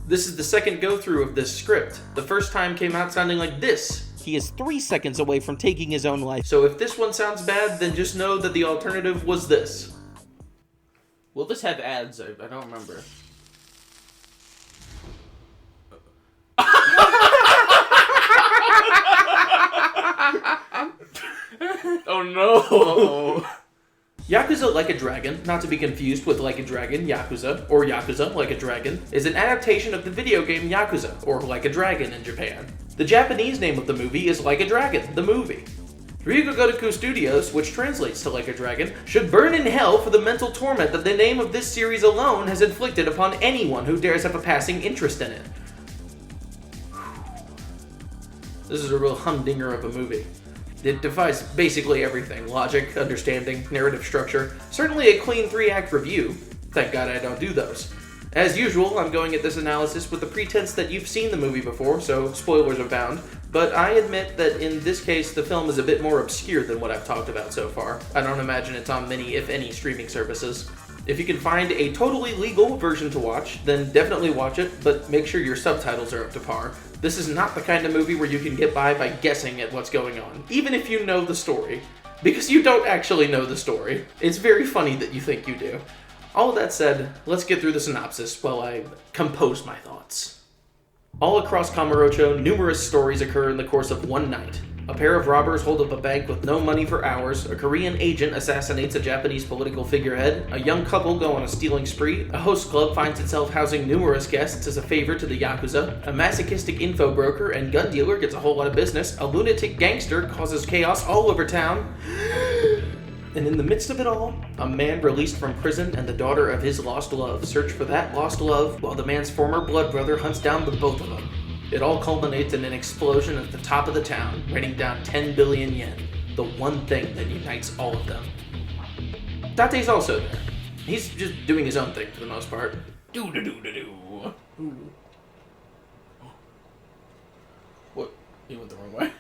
This is the second go-through of this script. The first time came out sounding like this. He is 3 seconds away from taking his own life. So if this one sounds bad, then just know that the alternative was this. Will this have ads? I don't remember. Oh no! Yakuza Like a Dragon, not to be confused with Like a Dragon, Yakuza, or Yakuza Like a Dragon, is an adaptation of the video game Yakuza, or Like a Dragon in Japan. The Japanese name of the movie is Like a Dragon, the movie. Ryuga Gotoku Studios, which translates to Like a Dragon, should burn in hell for the mental torment that the name of this series alone has inflicted upon anyone who dares have a passing interest in it. This is a real humdinger of a movie. It defies basically everything: logic, understanding, narrative structure. Certainly a clean 3-act review. Thank God I don't do those. As usual, I'm going at this analysis with the pretense that you've seen the movie before, so spoilers abound. But I admit that in this case, the film is a bit more obscure than what I've talked about so far. I don't imagine it's on many, if any, streaming services. If you can find a totally legal version to watch, then definitely watch it, but make sure your subtitles are up to par. This is not the kind of movie where you can get by guessing at what's going on, even if you know the story. Because you don't actually know the story. It's very funny that you think you do. All of that said, let's get through the synopsis while I compose my thoughts. All across Kamurocho, numerous stories occur in the course of one night. A pair of robbers hold up a bank with no money for hours, a Korean agent assassinates a Japanese political figurehead, a young couple go on a stealing spree, a host club finds itself housing numerous guests as a favor to the Yakuza, a masochistic info broker and gun dealer gets a whole lot of business, a lunatic gangster causes chaos all over town, and in the midst of it all, a man released from prison and the daughter of his lost love search for that lost love while the man's former blood brother hunts down the both of them. It all culminates in an explosion at the top of the town, raining down 10 billion yen, the one thing that unites all of them. Date's also there. He's just doing his own thing for the most part. Do-do-do-do-do. What? You went the wrong way?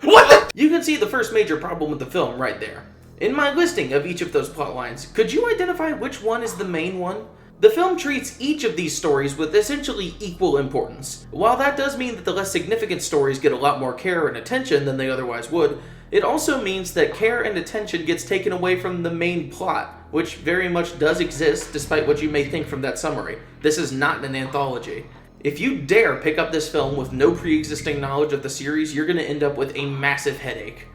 What the? You can see the first major problem with the film right there. In my listing of each of those plot lines, could you identify which one is the main one? The film treats each of these stories with essentially equal importance. While that does mean that the less significant stories get a lot more care and attention than they otherwise would, it also means that care and attention gets taken away from the main plot, which very much does exist despite what you may think from that summary. This is not an anthology. If you dare pick up this film with no pre-existing knowledge of the series, you're going to end up with a massive headache.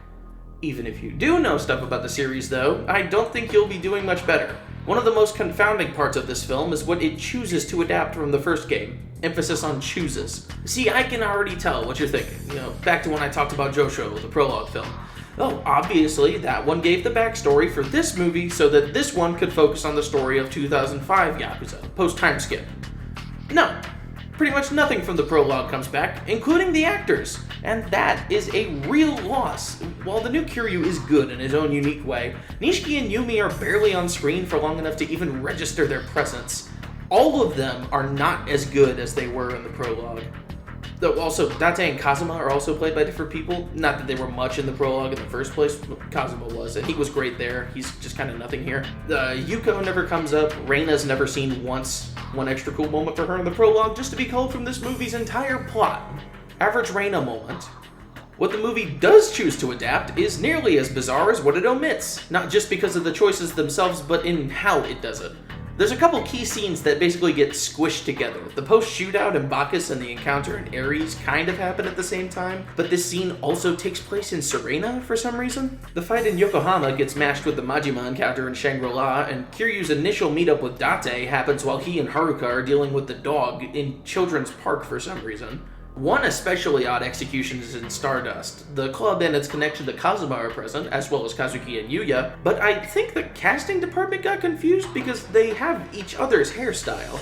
Even if you do know stuff about the series, though, I don't think you'll be doing much better. One of the most confounding parts of this film is what it chooses to adapt from the first game. Emphasis on chooses. See, I can already tell what you're thinking. Back to when I talked about Josho, the prologue film. Oh, obviously, that one gave the backstory for this movie so that this one could focus on the story of 2005 Yakuza, post-time skip. No. Pretty much nothing from the prologue comes back, including the actors, and that is a real loss. While the new Kiryu is good in his own unique way, Nishiki and Yumi are barely on screen for long enough to even register their presence. All of them are not as good as they were in the prologue. Though also, Date and Kazuma are also played by different people. Not that they were much in the prologue in the first place. Kazuma was, and he was great there. He's just kind of nothing here. Yuko never comes up. Reina's never seen once. One extra cool moment for her in the prologue, just to be culled from this movie's entire plot. Average Reina moment. What the movie does choose to adapt is nearly as bizarre as what it omits. Not just because of the choices themselves, but in how it does it. There's a couple key scenes that basically get squished together. The post-shootout in Bacchus and the encounter in Ares kind of happen at the same time, but this scene also takes place in Serena for some reason. The fight in Yokohama gets mashed with the Majima encounter in Shangri-La, and Kiryu's initial meetup with Date happens while he and Haruka are dealing with the dog in Children's Park for some reason. One especially odd execution is in Stardust. The club and its connection to Kazuma are present, as well as Kazuki and Yuya, but I think the casting department got confused because they have each other's hairstyle.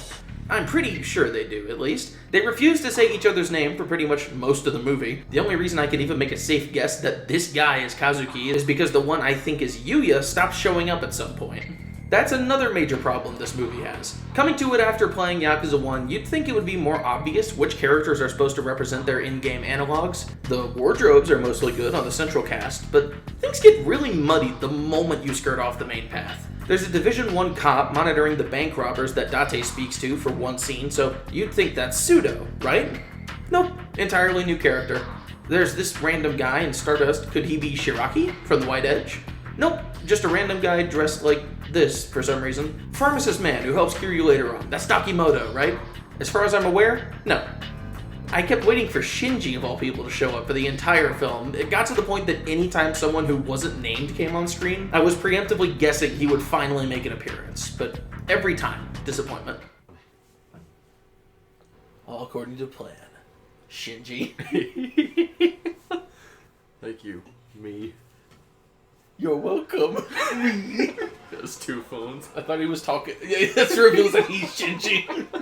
I'm pretty sure they do, at least. They refuse to say each other's name for pretty much most of the movie. The only reason I can even make a safe guess that this guy is Kazuki is because the one I think is Yuya stopped showing up at some point. That's another major problem this movie has. Coming to it after playing Yakuza 1, you'd think it would be more obvious which characters are supposed to represent their in-game analogs. The wardrobes are mostly good on the central cast, but things get really muddied the moment you skirt off the main path. There's a Division 1 cop monitoring the bank robbers that Date speaks to for one scene, so you'd think that's Pseudo, right? Nope, entirely new character. There's this random guy in Stardust. Could he be Shiraki from The White Edge? Nope, just a random guy dressed like this for some reason. Pharmacist man who helps cure you later on. That's Takimoto, right? As far as I'm aware, no. I kept waiting for Shinji, of all people, to show up for the entire film. It got to the point that anytime someone who wasn't named came on screen, I was preemptively guessing he would finally make an appearance. But every time, disappointment. All according to plan. Shinji. Thank you. Me. You're welcome. There's two phones. I thought he was talking. Yeah, that's reveals that he's Shinji.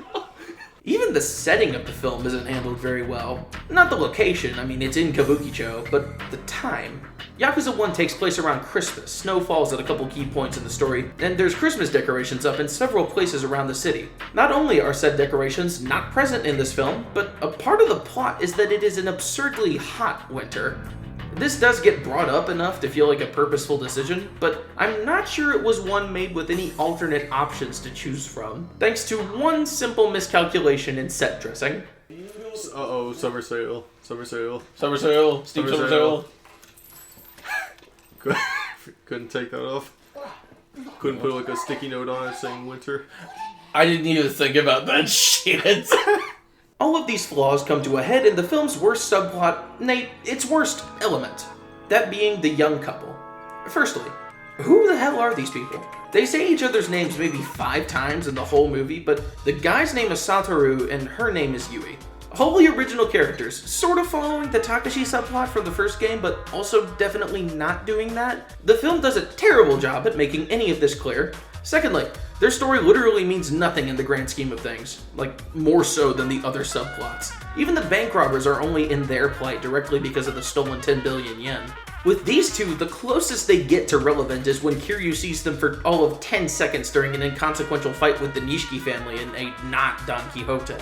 Even the setting of the film isn't handled very well. Not the location, I mean, it's in Kabukicho, but the time. Yakuza 1 takes place around Christmas. Snow falls at a couple key points in the story, and there's Christmas decorations up in several places around the city. Not only are said decorations not present in this film, but a part of the plot is that it is an absurdly hot winter. This does get brought up enough to feel like a purposeful decision, but I'm not sure it was one made with any alternate options to choose from, thanks to one simple miscalculation in set dressing. Uh-oh, summer sale. Summer sale. Summer sale. Steep summer sale. Couldn't take that off. Couldn't put like a sticky note on it saying winter. I didn't even think about that shit. All of these flaws come to a head in the film's worst subplot, nay, its worst element. That being the young couple. Firstly, who the hell are these people? They say each other's names maybe 5 times in the whole movie, but the guy's name is Satoru and her name is Yui. Wholly original characters, sort of following the Takashi subplot from the first game, but also definitely not doing that. The film does a terrible job at making any of this clear. Secondly, their story literally means nothing in the grand scheme of things, like more so than the other subplots. Even the bank robbers are only in their plight directly because of the stolen 10 billion yen. With these two, the closest they get to relevant is when Kiryu sees them for all of 10 seconds during an inconsequential fight with the Nishiki family in a not Don Quixote.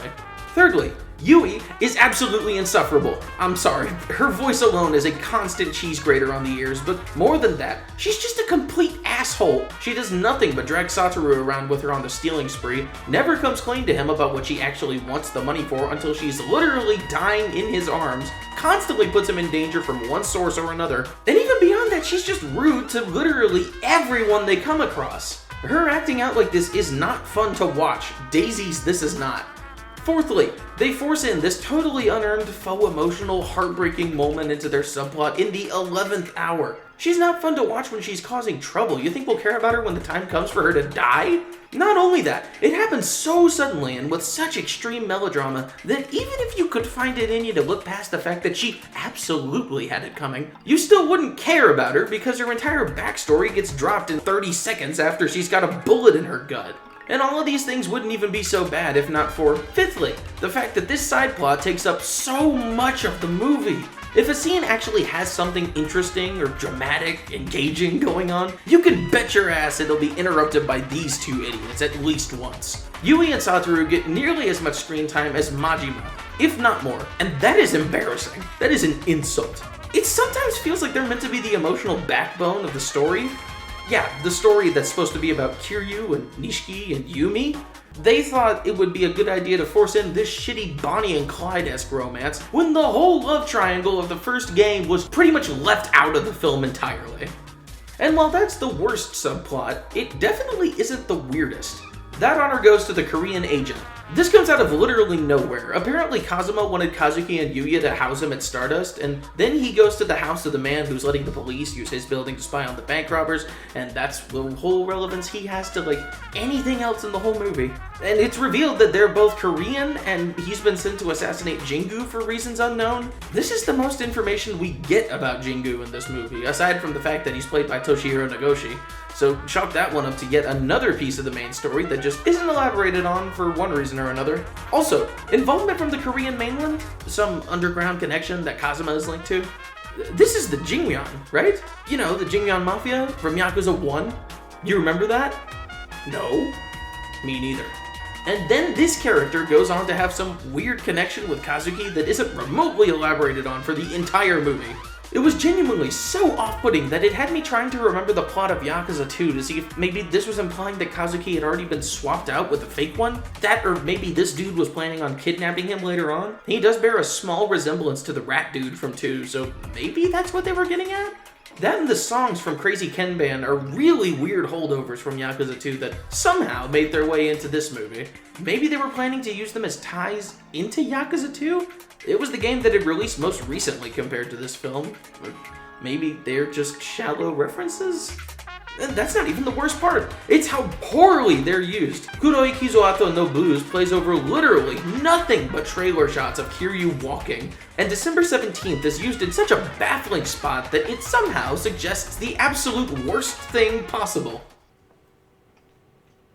Thirdly, Yui is absolutely insufferable. I'm sorry, her voice alone is a constant cheese grater on the ears, but more than that, she's just a complete asshole. She does nothing but drag Satoru around with her on the stealing spree, never comes clean to him about what she actually wants the money for until she's literally dying in his arms, constantly puts him in danger from one source or another, and even beyond that, she's just rude to literally everyone they come across. Her acting out like this is not fun to watch. Daisy's This Is Not. Fourthly, they force in this totally unearned, faux emotional, heartbreaking moment into their subplot in the 11th hour. She's not fun to watch when she's causing trouble. You think we'll care about her when the time comes for her to die? Not only that, it happens so suddenly and with such extreme melodrama that even if you could find it in you to look past the fact that she absolutely had it coming, you still wouldn't care about her because her entire backstory gets dropped in 30 seconds after she's got a bullet in her gut. And all of these things wouldn't even be so bad if not for, fifthly, the fact that this side plot takes up so much of the movie. If a scene actually has something interesting or dramatic, engaging going on, you can bet your ass it'll be interrupted by these two idiots at least once. Yui and Satoru get nearly as much screen time as Majima, if not more, and that is embarrassing. That is an insult. It sometimes feels like they're meant to be the emotional backbone of the story. Yeah, the story that's supposed to be about Kiryu and Nishiki and Yumi. They thought it would be a good idea to force in this shitty Bonnie and Clyde-esque romance when the whole love triangle of the first game was pretty much left out of the film entirely. And while that's the worst subplot, it definitely isn't the weirdest. That honor goes to the Korean agent. This comes out of literally nowhere. Apparently Kazuma wanted Kazuki and Yuya to house him at Stardust, and then he goes to the house of the man who's letting the police use his building to spy on the bank robbers, and that's the whole relevance he has to like anything else in the whole movie. And it's revealed that they're both Korean, and he's been sent to assassinate Jingu for reasons unknown. This is the most information we get about Jingu in this movie, aside from the fact that he's played by Toshihiro Nagoshi. So chalk that one up to yet another piece of the main story that just isn't elaborated on for one reason or another. Also, involvement from the Korean mainland? Some underground connection that Kazuma is linked to? This is the Jingmyeon, right? You know, the Jingmyeon Mafia from Yakuza 1? You remember that? No? Me neither. And then this character goes on to have some weird connection with Kazuki that isn't remotely elaborated on for the entire movie. It was genuinely so off-putting that it had me trying to remember the plot of Yakuza 2 to see if maybe this was implying that Kazuki had already been swapped out with a fake one. That, or maybe this dude was planning on kidnapping him later on. He does bear a small resemblance to the rat dude from 2, so maybe that's what they were getting at? That and the songs from Crazy Ken Band are really weird holdovers from Yakuza 2 that somehow made their way into this movie. Maybe they were planning to use them as ties into Yakuza 2? It was the game that had released most recently compared to this film. Or maybe they're just shallow references? And that's not even the worst part. It's how poorly they're used. Kuroi Kizoato no Blues plays over literally nothing but trailer shots of Kiryu walking, and December 17th is used in such a baffling spot that it somehow suggests the absolute worst thing possible.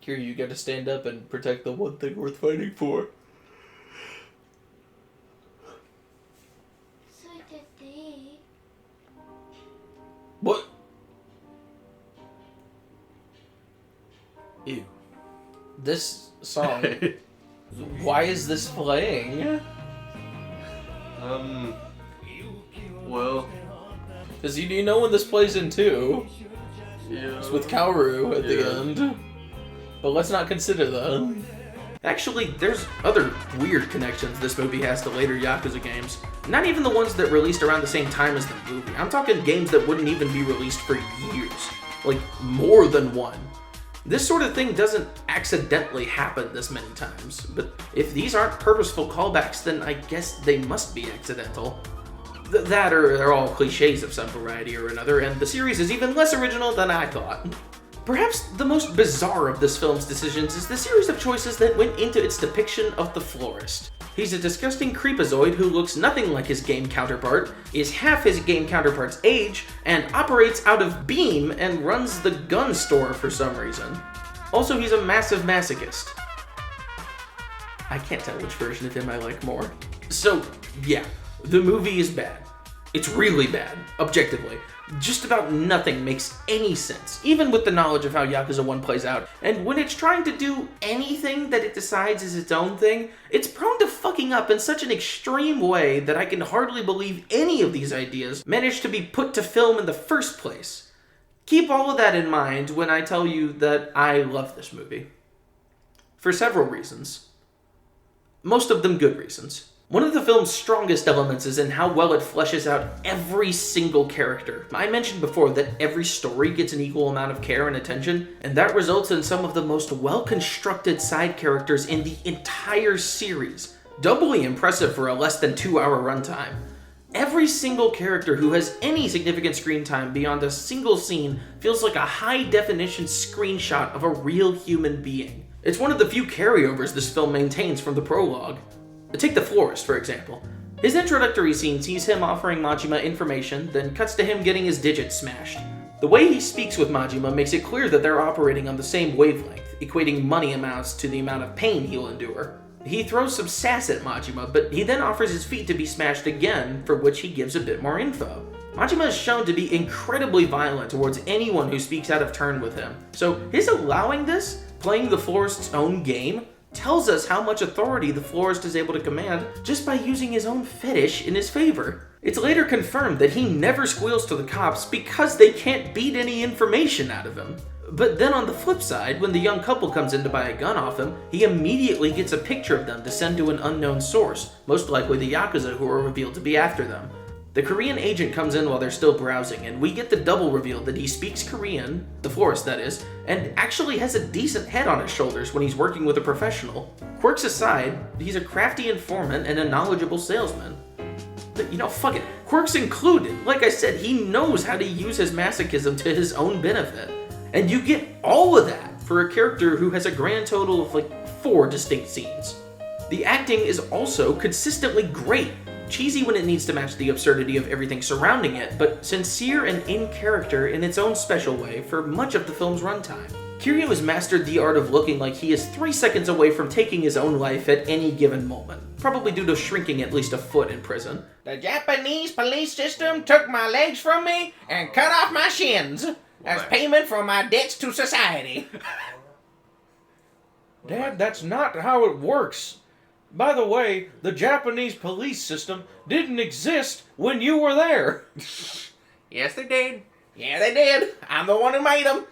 Kiryu, you gotta stand up and protect the one thing worth fighting for. What? Ew. This song. Why is this playing? Well. Because you know when this plays in 2. Yeah. It's with Kaoru at the end. But let's not consider that. Actually, there's other weird connections this movie has to later Yakuza games. Not even the ones that released around the same time as the movie. I'm talking games that wouldn't even be released for years. Like, more than one. This sort of thing doesn't accidentally happen this many times, but if these aren't purposeful callbacks, then I guess they must be accidental. That or they're all cliches of some variety or another, and the series is even less original than I thought. Perhaps the most bizarre of this film's decisions is the series of choices that went into its depiction of the florist. He's a disgusting creepazoid who looks nothing like his game counterpart, is half his game counterpart's age, and operates out of Beam and runs the gun store for some reason. Also, he's a massive masochist. I can't tell which version of him I like more. So, yeah, the movie is bad. It's really bad, objectively. Just about nothing makes any sense, even with the knowledge of how Yakuza 1 plays out. And when it's trying to do anything that it decides is its own thing, it's prone to fucking up in such an extreme way that I can hardly believe any of these ideas managed to be put to film in the first place. Keep all of that in mind when I tell you that I love this movie. For several reasons. Most of them good reasons. One of the film's strongest elements is in how well it fleshes out every single character. I mentioned before that every story gets an equal amount of care and attention, and that results in some of the most well-constructed side characters in the entire series. Doubly impressive for a less than 2-hour runtime. Every single character who has any significant screen time beyond a single scene feels like a high-definition screenshot of a real human being. It's one of the few carryovers this film maintains from the prologue. Take the florist, for example. His introductory scene sees him offering Majima information, then cuts to him getting his digits smashed. The way he speaks with Majima makes it clear that they're operating on the same wavelength, equating money amounts to the amount of pain he'll endure. He throws some sass at Majima, but he then offers his feet to be smashed again, for which he gives a bit more info. Majima is shown to be incredibly violent towards anyone who speaks out of turn with him, so his allowing this, playing the florist's own game, tells us how much authority the florist is able to command just by using his own fetish in his favor. It's later confirmed that he never squeals to the cops because they can't beat any information out of him. But then on the flip side, when the young couple comes in to buy a gun off him, he immediately gets a picture of them to send to an unknown source, most likely the Yakuza who are revealed to be after them. The Korean agent comes in while they're still browsing, and we get the double reveal that he speaks Korean, the florist that is, and actually has a decent head on his shoulders when he's working with a professional. Quirks aside, he's a crafty informant and a knowledgeable salesman. But fuck it, quirks included. Like I said, he knows how to use his masochism to his own benefit. And you get all of that for a character who has a grand total of 4 distinct scenes. The acting is also consistently great. Cheesy when it needs to match the absurdity of everything surrounding it, but sincere and in character in its own special way for much of the film's runtime. Kiryu has mastered the art of looking like he is 3 seconds away from taking his own life at any given moment, probably due to shrinking at least a foot in prison. The Japanese police system took my legs from me and cut off my shins as payment for my debts to society. Dad, that's not how it works. By the way, the Japanese police system didn't exist when you were there. Yes, they did. Yeah, they did. I'm the one who made them.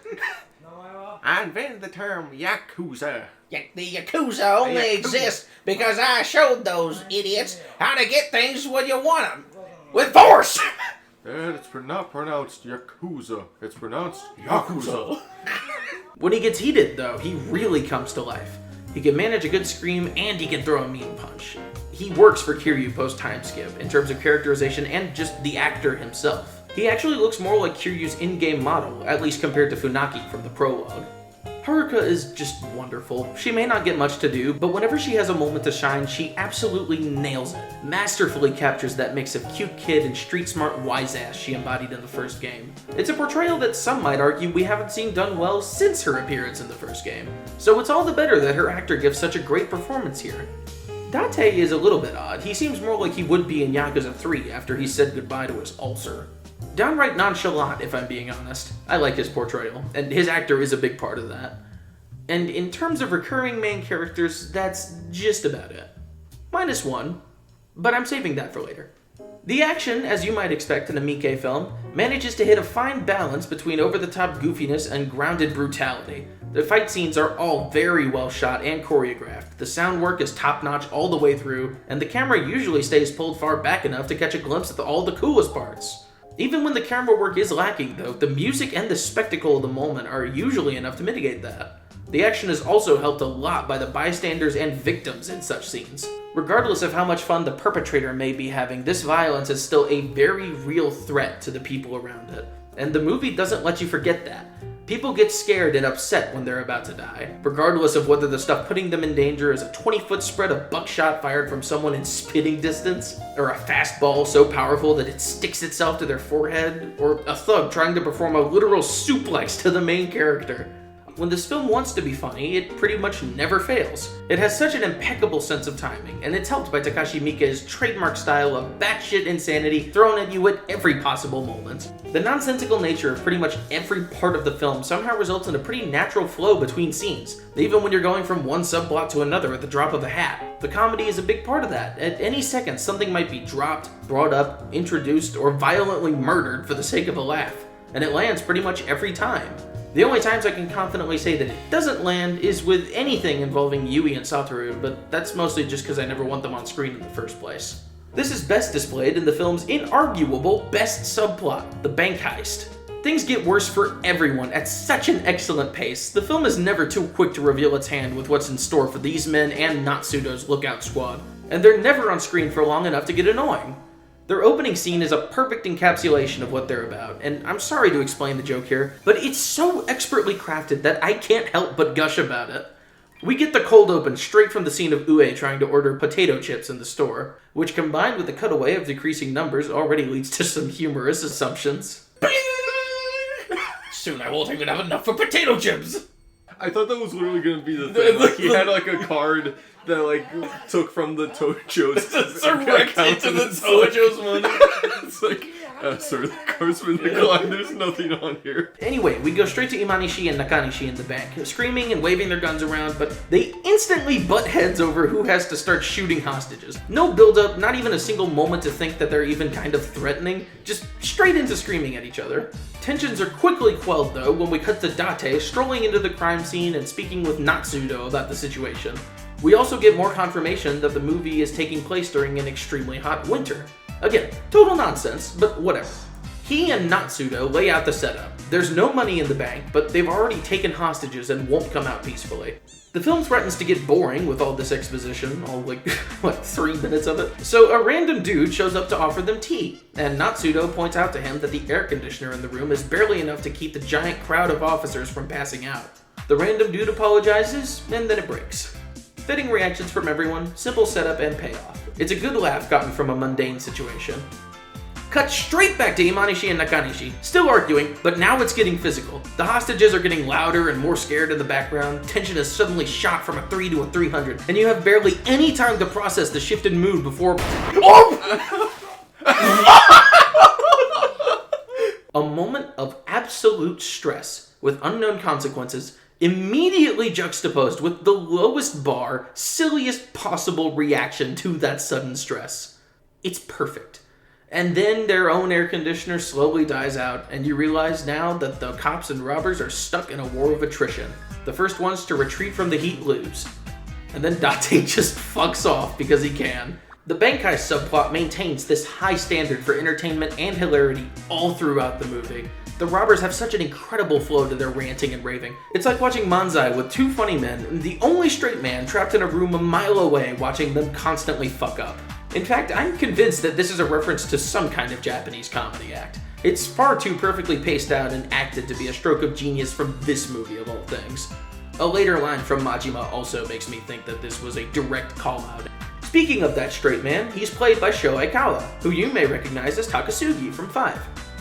I invented the term Yakuza. The Yakuza only Yakuza. exists because I showed those idiots how to get things when you want them. With force! And it's not pronounced Yakuza. It's pronounced Yakuza. When he gets heated, though, he really comes to life. He can manage a good scream and he can throw a mean punch. He works for Kiryu post time skip in terms of characterization and just the actor himself. He actually looks more like Kiryu's in-game model, at least compared to Funaki from the prologue. Haruka is just wonderful. She may not get much to do, but whenever she has a moment to shine, she absolutely nails it. Masterfully captures that mix of cute kid and street-smart wise-ass she embodied in the first game. It's a portrayal that some might argue we haven't seen done well since her appearance in the first game. So it's all the better that her actor gives such a great performance here. Date is a little bit odd. He seems more like he would be in Yakuza 3 after he said goodbye to his ulcer. Downright nonchalant, if I'm being honest. I like his portrayal, and his actor is a big part of that. And in terms of recurring main characters, that's just about it. -1, but I'm saving that for later. The action, as you might expect in a Miike film, manages to hit a fine balance between over-the-top goofiness and grounded brutality. The fight scenes are all very well shot and choreographed, the sound work is top-notch all the way through, and the camera usually stays pulled far back enough to catch a glimpse at all the coolest parts. Even when the camera work is lacking, though, the music and the spectacle of the moment are usually enough to mitigate that. The action is also helped a lot by the bystanders and victims in such scenes. Regardless of how much fun the perpetrator may be having, this violence is still a very real threat to the people around it. And the movie doesn't let you forget that. People get scared and upset when they're about to die, regardless of whether the stuff putting them in danger is a 20-foot spread of buckshot fired from someone in spitting distance, or a fastball so powerful that it sticks itself to their forehead, or a thug trying to perform a literal suplex to the main character. When this film wants to be funny, it pretty much never fails. It has such an impeccable sense of timing, and it's helped by Takashi Miike's trademark style of batshit insanity thrown at you at every possible moment. The nonsensical nature of pretty much every part of the film somehow results in a pretty natural flow between scenes, even when you're going from one subplot to another at the drop of a hat. The comedy is a big part of that. At any second, something might be dropped, brought up, introduced, or violently murdered for the sake of a laugh, and it lands pretty much every time. The only times I can confidently say that it doesn't land is with anything involving Yui and Satoru, but that's mostly just because I never want them on screen in the first place. This is best displayed in the film's inarguable best subplot, the bank heist. Things get worse for everyone at such an excellent pace. The film is never too quick to reveal its hand with what's in store for these men and Natsudo's lookout squad, and they're never on screen for long enough to get annoying. Their opening scene is a perfect encapsulation of what they're about, and I'm sorry to explain the joke here, but it's so expertly crafted that I can't help but gush about it. We get the cold open straight from the scene of Ue trying to order potato chips in the store, which combined with the cutaway of decreasing numbers already leads to some humorous assumptions. Soon I won't even have enough for potato chips! I thought that was literally gonna be the thing. Like, he had like a card that like took from the Tojo's Direct into the Tojo's money. It's like, sir, the card's been declined. There's nothing on here. Anyway, we go straight to Imanishi and Nakanishi in the bank, screaming and waving their guns around, but they instantly butt heads over who has to start shooting hostages. No build-up, not even a single moment to think that they're even kind of threatening, just straight into screaming at each other. Tensions are quickly quelled though when we cut to Date strolling into the crime scene and speaking with Natsudo about the situation. We also get more confirmation that the movie is taking place during an extremely hot winter. Again, total nonsense, but whatever. He and Natsudo lay out the setup. There's no money in the bank, but they've already taken hostages and won't come out peacefully. The film threatens to get boring with all this exposition, all like 3 minutes of it. So a random dude shows up to offer them tea, and Natsudo points out to him that the air conditioner in the room is barely enough to keep the giant crowd of officers from passing out. The random dude apologizes, and then it breaks. Fitting reactions from everyone, simple setup and payoff. It's a good laugh gotten from a mundane situation. Cut straight back to Imanishi and Nakanishi, still arguing, but now it's getting physical. The hostages are getting louder and more scared in the background, tension is suddenly shot from a 3 to a 300, and you have barely any time to process the shift in mood before... Oh! A moment of absolute stress, with unknown consequences, immediately juxtaposed with the lowest bar, silliest possible reaction to that sudden stress. It's perfect. And then their own air conditioner slowly dies out, and you realize now that the cops and robbers are stuck in a war of attrition. The first ones to retreat from the heat lose. And then Date just fucks off because he can. The bank heist subplot maintains this high standard for entertainment and hilarity all throughout the movie. The robbers have such an incredible flow to their ranting and raving. It's like watching Manzai with two funny men and the only straight man trapped in a room a mile away watching them constantly fuck up. In fact, I'm convinced that this is a reference to some kind of Japanese comedy act. It's far too perfectly paced out and acted to be a stroke of genius from this movie of all things. A later line from Majima also makes me think that this was a direct call-out. Speaking of that straight man, he's played by Sho Aikawa, who you may recognize as Takasugi from 5.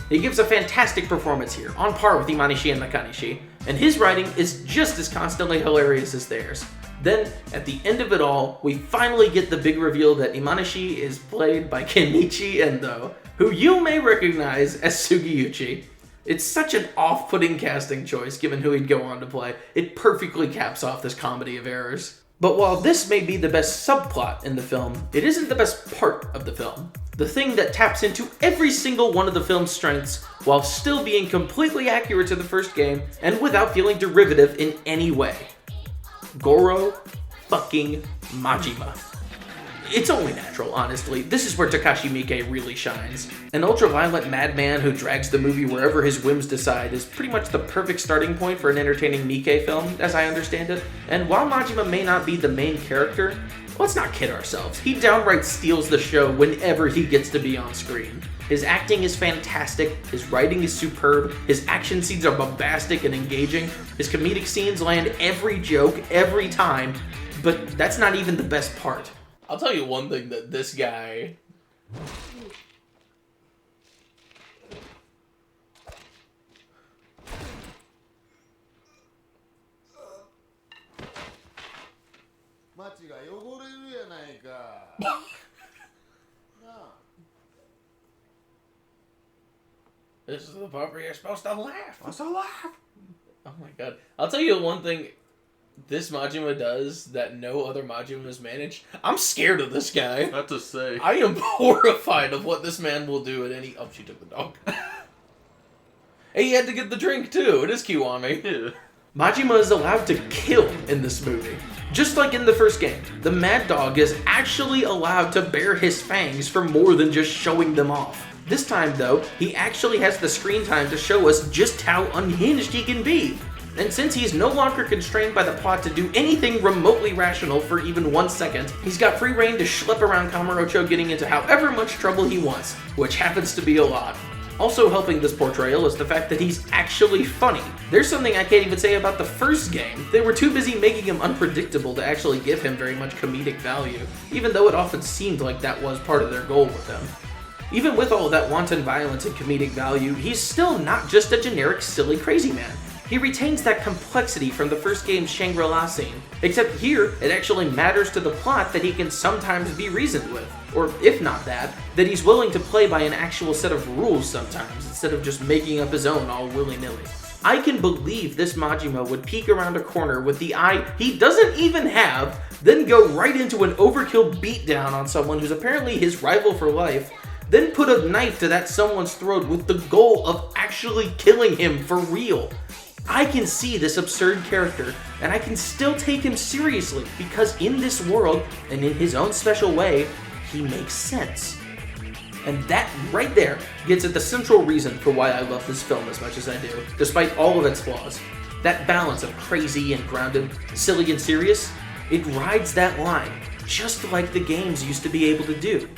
He gives a fantastic performance here, on par with Imanishi and Nakanishi, and his writing is just as constantly hilarious as theirs. Then, at the end of it all, we finally get the big reveal that Imanishi is played by Kenichi Endo, who you may recognize as Sugiyuchi. It's such an off-putting casting choice given who he'd go on to play. It perfectly caps off this comedy of errors. But while this may be the best subplot in the film, it isn't the best part of the film. The thing that taps into every single one of the film's strengths while still being completely accurate to the first game and without feeling derivative in any way. Goro fucking Majima. It's only natural, honestly. This is where Takashi Miike really shines. An ultra-violent madman who drags the movie wherever his whims decide is pretty much the perfect starting point for an entertaining Miike film, as I understand it. And while Majima may not be the main character, let's not kid ourselves. He downright steals the show whenever he gets to be on screen. His acting is fantastic, his writing is superb, his action scenes are bombastic and engaging, his comedic scenes land every joke every time, but that's not even the best part. I'll tell you one thing that this guy... This is the part where you're supposed to laugh. What's a laugh? Oh my god. I'll tell you one thing this Majima does that no other Majima has managed. I'm scared of this guy. I have to say. I am horrified of what this man will do at any... Oh, she took the dog. Hey, he had to get the drink too. It is Kiwami. Yeah. Majima is allowed to kill in this movie. Just like in the first game, the Mad Dog is actually allowed to bare his fangs for more than just showing them off. This time, though, he actually has the screen time to show us just how unhinged he can be. And since he's no longer constrained by the plot to do anything remotely rational for even 1 second, he's got free reign to schlep around Kamurocho getting into however much trouble he wants, which happens to be a lot. Also helping this portrayal is the fact that he's actually funny. There's something I can't even say about the first game. They were too busy making him unpredictable to actually give him very much comedic value, even though it often seemed like that was part of their goal with him. Even with all that wanton violence and comedic value, he's still not just a generic silly crazy man. He retains that complexity from the first game's Shangri-La scene, except here it actually matters to the plot that he can sometimes be reasoned with, or if not that he's willing to play by an actual set of rules sometimes, instead of just making up his own all willy-nilly. I can believe this Majima would peek around a corner with the eye he doesn't even have, then go right into an overkill beatdown on someone who's apparently his rival for life, then put a knife to that someone's throat with the goal of actually killing him for real. I can see this absurd character, and I can still take him seriously, because in this world, and in his own special way, he makes sense. And that right there gets at the central reason for why I love this film as much as I do, despite all of its flaws. That balance of crazy and grounded, silly and serious, it rides that line, just like the games used to be able to do.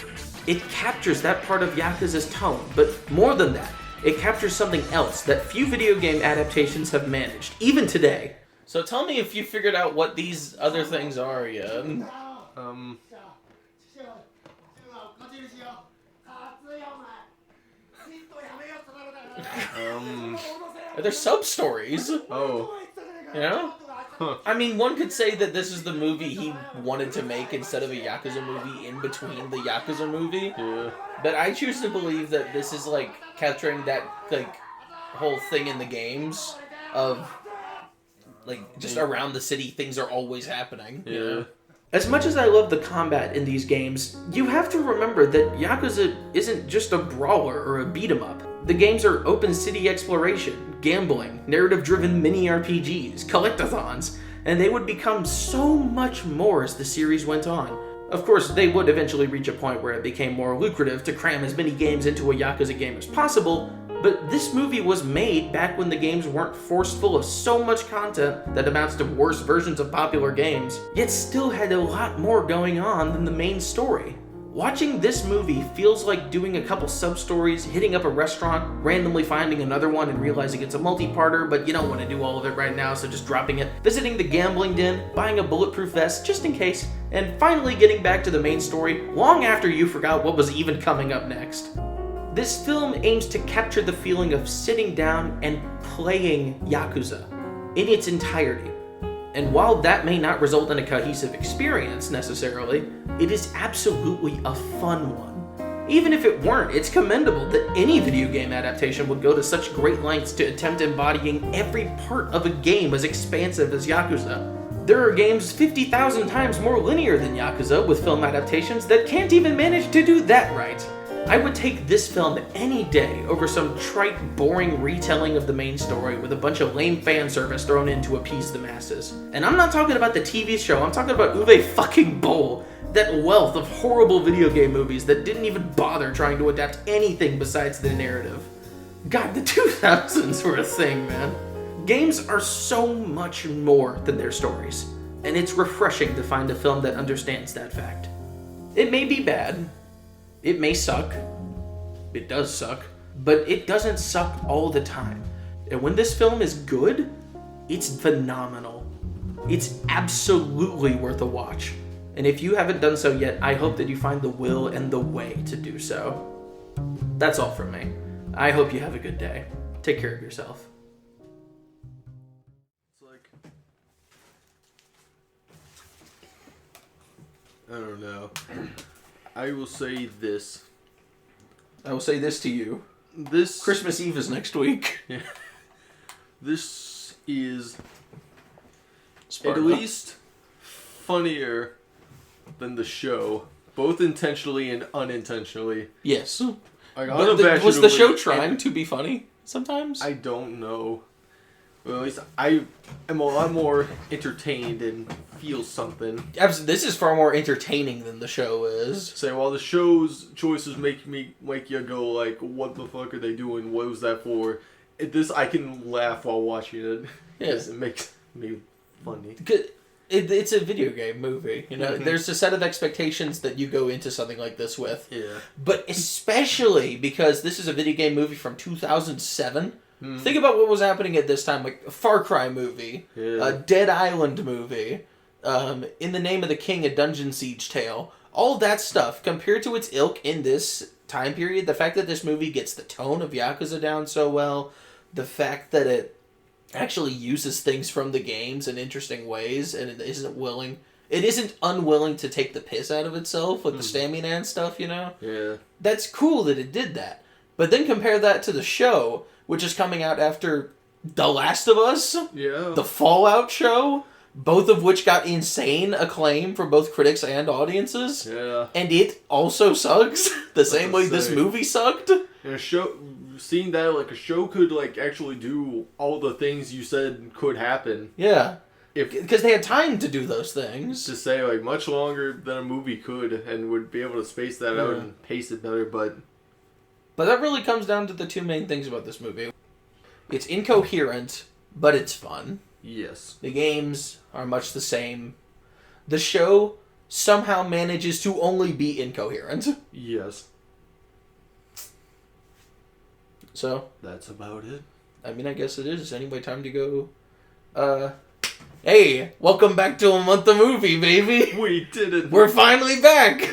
It captures that part of Yakuza's tone, but more than that, it captures something else that few video game adaptations have managed, even today. So tell me if you figured out what these other things are yet. Are there sub-stories? Oh. You know? Huh. I mean, one could say that this is the movie he wanted to make instead of a Yakuza movie in between the Yakuza movie. Yeah. But I choose to believe that this is, like, capturing that, like, whole thing in the games of Like, just around the city, things are always happening. Yeah. You know? As much as I love the combat in these games, you have to remember that Yakuza isn't just a brawler or a beat-em-up. The games are open city exploration, gambling, narrative-driven mini-RPGs, collectathons, and they would become so much more as the series went on. Of course, they would eventually reach a point where it became more lucrative to cram as many games into a Yakuza game as possible, but this movie was made back when the games weren't forced full of so much content that amounts to worse versions of popular games, yet still had a lot more going on than the main story. Watching this movie feels like doing a couple sub-stories, hitting up a restaurant, randomly finding another one and realizing it's a multi-parter, but you don't want to do all of it right now, so just dropping it, visiting the gambling den, buying a bulletproof vest just in case, and finally getting back to the main story long after you forgot what was even coming up next. This film aims to capture the feeling of sitting down and playing Yakuza in its entirety. And while that may not result in a cohesive experience necessarily, it is absolutely a fun one. Even if it weren't, it's commendable that any video game adaptation would go to such great lengths to attempt embodying every part of a game as expansive as Yakuza. There are games 50,000 times more linear than Yakuza with film adaptations that can't even manage to do that right. I would take this film any day over some trite, boring retelling of the main story with a bunch of lame fan service thrown in to appease the masses. And I'm not talking about the TV show, I'm talking about Uwe fucking Boll, that wealth of horrible video game movies that didn't even bother trying to adapt anything besides the narrative. God, the 2000s were a thing, man. Games are so much more than their stories, and it's refreshing to find a film that understands that fact. It may be bad, it may suck, it does suck, but it doesn't suck all the time. And when this film is good, it's phenomenal. It's absolutely worth a watch. And if you haven't done so yet, I hope that you find the will and the way to do so. That's all from me. I hope you have a good day. Take care of yourself. It's like, I don't know. I will say this. I will say this to you. This Christmas Eve is next week. Yeah. This is Sparta. at least funnier than the show, both intentionally and unintentionally. Yes. Like, But was the show unabashedly- trying to be funny sometimes? I don't know. Well, at least I am a lot more entertained and feel something. This is far more entertaining than the show is. Say, while the show's choices make you go like, what the fuck are they doing? What was that for? This I can laugh while watching it. Yeah. It makes me funny. It's a video game movie, you know. Mm-hmm. There's a set of expectations that you go into something like this with. Yeah. But especially because this is a video game movie from 2007. Think about what was happening at this time, like a Far Cry movie, Yeah. a Dead Island movie, In the Name of the King, a Dungeon Siege tale. All that stuff, compared to its ilk in this time period, the fact that this movie gets the tone of Yakuza down so well, the fact that it actually uses things from the games in interesting ways, and it isn't unwilling to take the piss out of itself with the stamina and stuff, you know? Yeah. That's cool that it did that. But then compare that to the show, which is coming out after The Last of Us, Yeah. the Fallout show, both of which got insane acclaim from both critics and audiences. Yeah. And it also sucks, the same way this say. movie sucked. And seeing that, like, a show could, like, actually do all the things you said could happen. Yeah. If Because they had time to do those things. to say, like, much longer than a movie could, and would be able to space that out Yeah. and pace it better, but But that really comes down to the two main things about this movie. It's incoherent, but it's fun. yes. The games are much the same. The show somehow manages to only be incoherent. Yes. So, That's about it. I mean, I guess it is. Anyway, time to go. Hey, welcome back to a month of movie, baby. We did it. We're finally back.